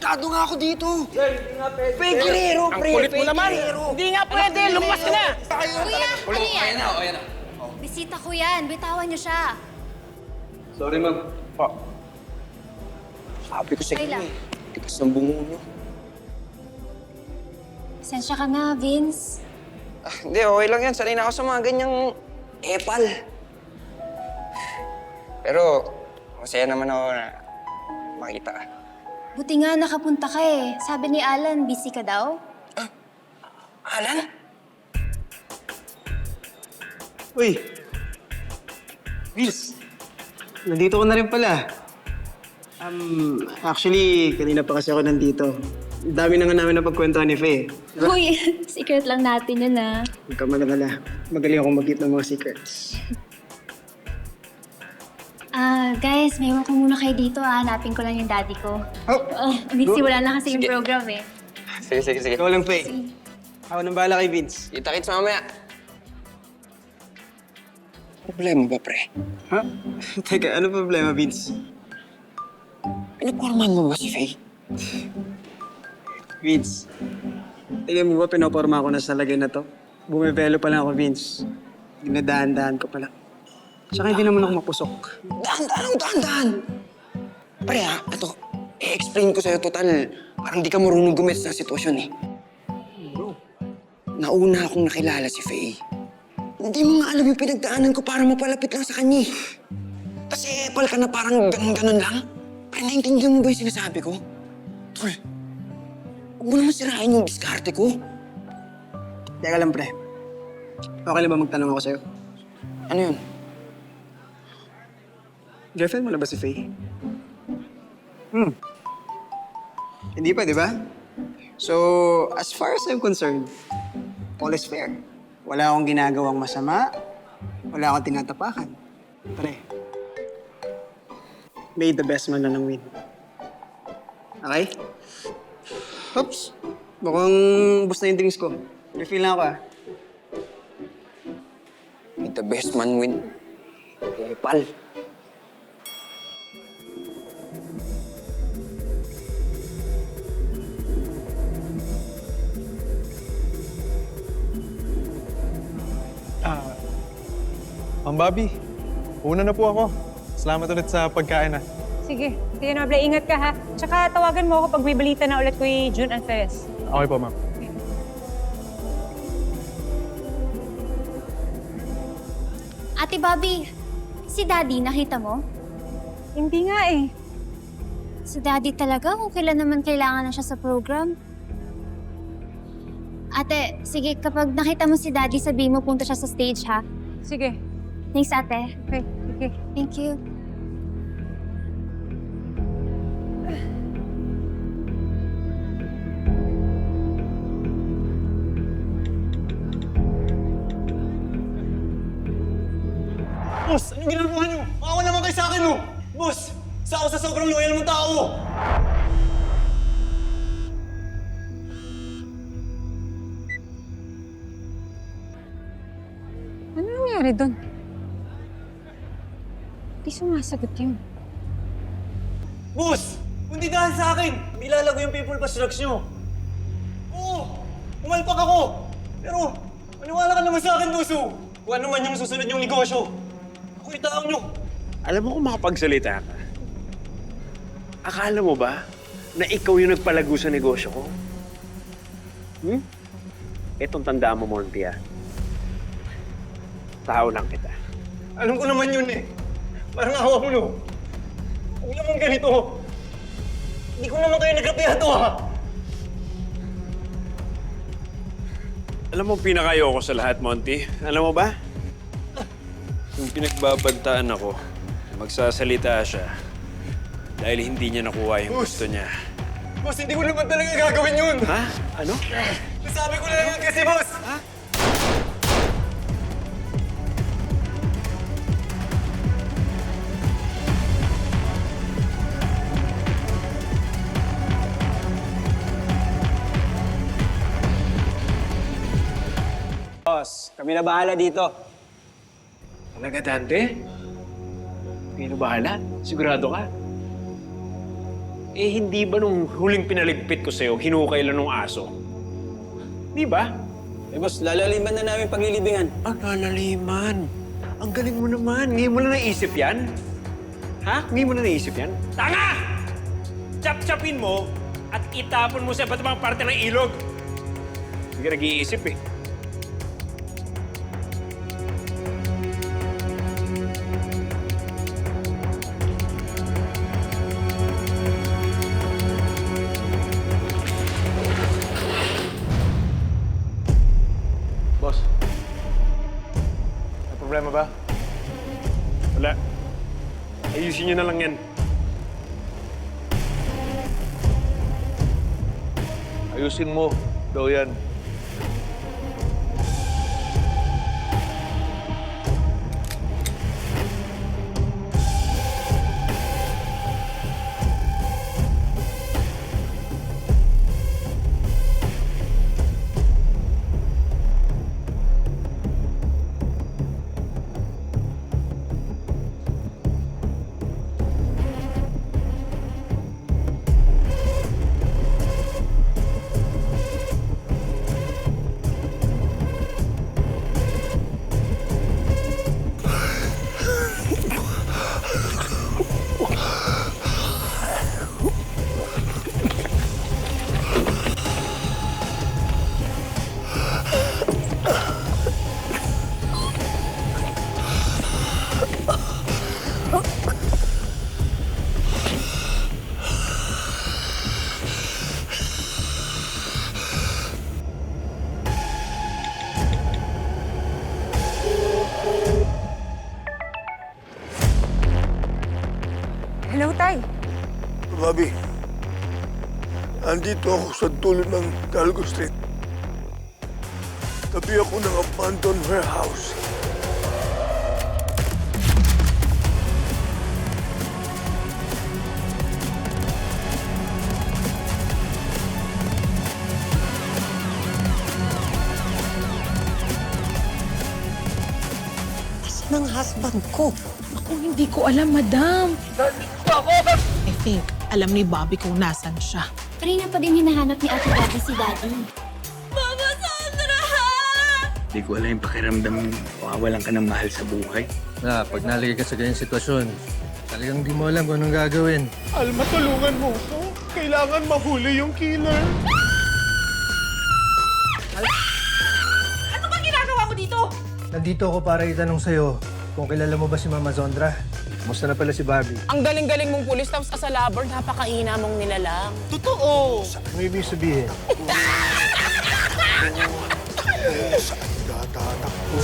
Tarantado nga ako dito. Sir, hindi nga pwede. Fake Guerrero, Ang pre. kulit mo Fake naman. Guerrero. Hindi nga pwede. Lumabas ka na. Kuya, ano yan? Ayan na, ayan na. Bisita ko yan. Bitawan niyo siya. Sorry, ma'am. Sabi ko sa Okay inyo lang. eh. Tigas ng bungo niyo. Sensya ka na, Vince. Hindi, okay lang yan. Sanay na ako sa mga ganyang epal. Pero, masaya naman ako na makita ka. Buti nga nakapunta ka eh. Sabi ni Alan, busy ka daw. Alan? Uy! Vince! Nandito ko na rin pala. Actually, kanina pa kasi ako nandito. Ang dami na nga namin napagkwentuhan ni Faye. Diba? Uy, secret lang natin yun ah. Huwag ka mag-alala. Magaling akong mag-get ng mga secrets. Guys, may ko muna kayo dito ah. Hanapin ko lang yung daddy ko. Vince, wala na kasi yung Sige. program eh. Sige. Ikaw lang, Faye. Ako nang bahala kay Vince. Kita-kits mamaya. Problema ba, pre? Ha? Teka, ano problema, Vince? Pinapormahan mo ba si Faye? Vince, tingnan mo ba pinoporma ako na sa lagay na to? Bumibelo pa lang ako, Vince. Dinadahan-dahan ko pa lang. Tsaka hindi naman ako mapusok. Dahan-dahan. Pre ha, ito, i-explain ko sa'yo total. Parang di ka marunong gumit sa sitwasyon eh. Bro. Nauna akong nakilala si Faye. Hindi mo nga alam yung pinagdaanan ko para mapalapit lang sa kanya eh. Kasi epal ka na parang ganun-ganun lang. Pre, naintindihan mo ba yung sinasabi ko? Tol, huwag mo naman sirain yung diskarte ko. Teka lang, pre. Okay lang ba magtanong ako sa'yo? Ano yun? Girlfriend mo na ba si Faye? Hindi pa, di ba? So, as far as I'm concerned, all is fair. Wala akong ginagawang masama. Wala akong tinatapakan. Pre, may the best man na ng win. Okay? Oops. Mukhang bus na yung drinks ko. Refill na ako ah. May the best man win. Epal. Ma'am Bobby, una na po ako. Salamat ulit sa pagkain Sige, Noble, ingat ka ha. Tsaka tawagan mo ako pag may balita na ulit kay June Alferez. Okay po, ma'am. Ate Bobby, si Daddy, nakita mo? Hindi nga eh. Si Daddy talaga kung kailan naman kailangan na siya sa program. Ate, sige, kapag nakita mo si Daddy, sabihin mo punta siya sa stage, ha? Sige. Thanks, ate. Okay, sige. Thank you. Boss, anong ginagawa niyo? Maawa naman kayo sa akin, oh! Boss, isa ako sa sobrang loyal mong tao! Ano nangyari doon? Di sumasagot yun. Boss! Hindi dahil sa akin! Ilalago yung people pass drugs niyo! Oo! Umalpak ako! Pero, maniwala ka naman sa akin, boss, oh! Kung ano man yung susunod yung negosyo, ako itaang niyo! Alam mo kung makapagsalita ka, akala mo ba na ikaw yung nagpalago sa negosyo ko? Itong tandaan mo, Monty, ah. Tao lang kita. Alam ko naman yun eh. Parang awa mo, no? Huwag naman ganito. Hindi ko naman kayo nagrapiado, ha? Alam mo, pinakayo ko sa lahat, Monty. Alam mo ba? Kung pinagbabantaan ako, magsasalita siya dahil hindi niya nakuha yung gusto niya. Boss, hindi ko naman talaga gagawin yun. Ha? Ano? Nasabi ko na lang yun kasi, boss. Ha? Boss, kami na bahala dito. Talaga, Dante? Kayo bahala? Sigurado ka? Eh, hindi ba nung huling pinaligpit ko sa'yo, hinukay lang ng aso? Di ba? Eh boss, lalaliman na namin paglilibingan. Ang lalaliman. Ang galing mo naman. Ngayon mo na naisip yan? Ha? Ngayon mo na naisip yan? Tanga! Chap-chapin mo at itapon mo sa iba't ibang parte ng ilog. Hindi ka nag-iisip eh. Boss, may problema ba? Wala. Ayusin nyo na lang yan. Ayusin mo daw yan. Hello, Tay. Bobby, andito ako sa dulo ng Dalgo Street. Tabi ako ng abandoned warehouse. Ng husband ko. Ako, hindi ko alam, madam. I think, alam ni Bobby kung nasan siya. Kanina pa din hinahanap ni Ate Bobby si Daddy. Mama Sandra! Hindi ko alam yung pakiramdam mawawalan ka ng mahal sa buhay. Na, pag naligay ka sa ganyang sitwasyon, talagang di mo alam kung anong gagawin. Alma, tulungan mo ko. Kailangan mahuli yung killer. Ano ba ginagawa mo dito? Nandito ako para itanong sa'yo kung kilala mo ba si Mama Zondra. Kumusta na pala si Bobby? Ang galing-galing mong pulis, tapos sa labor, napakaina mong nilalang. Totoo! Ano ibig sabihin? Saan ka tatakbo?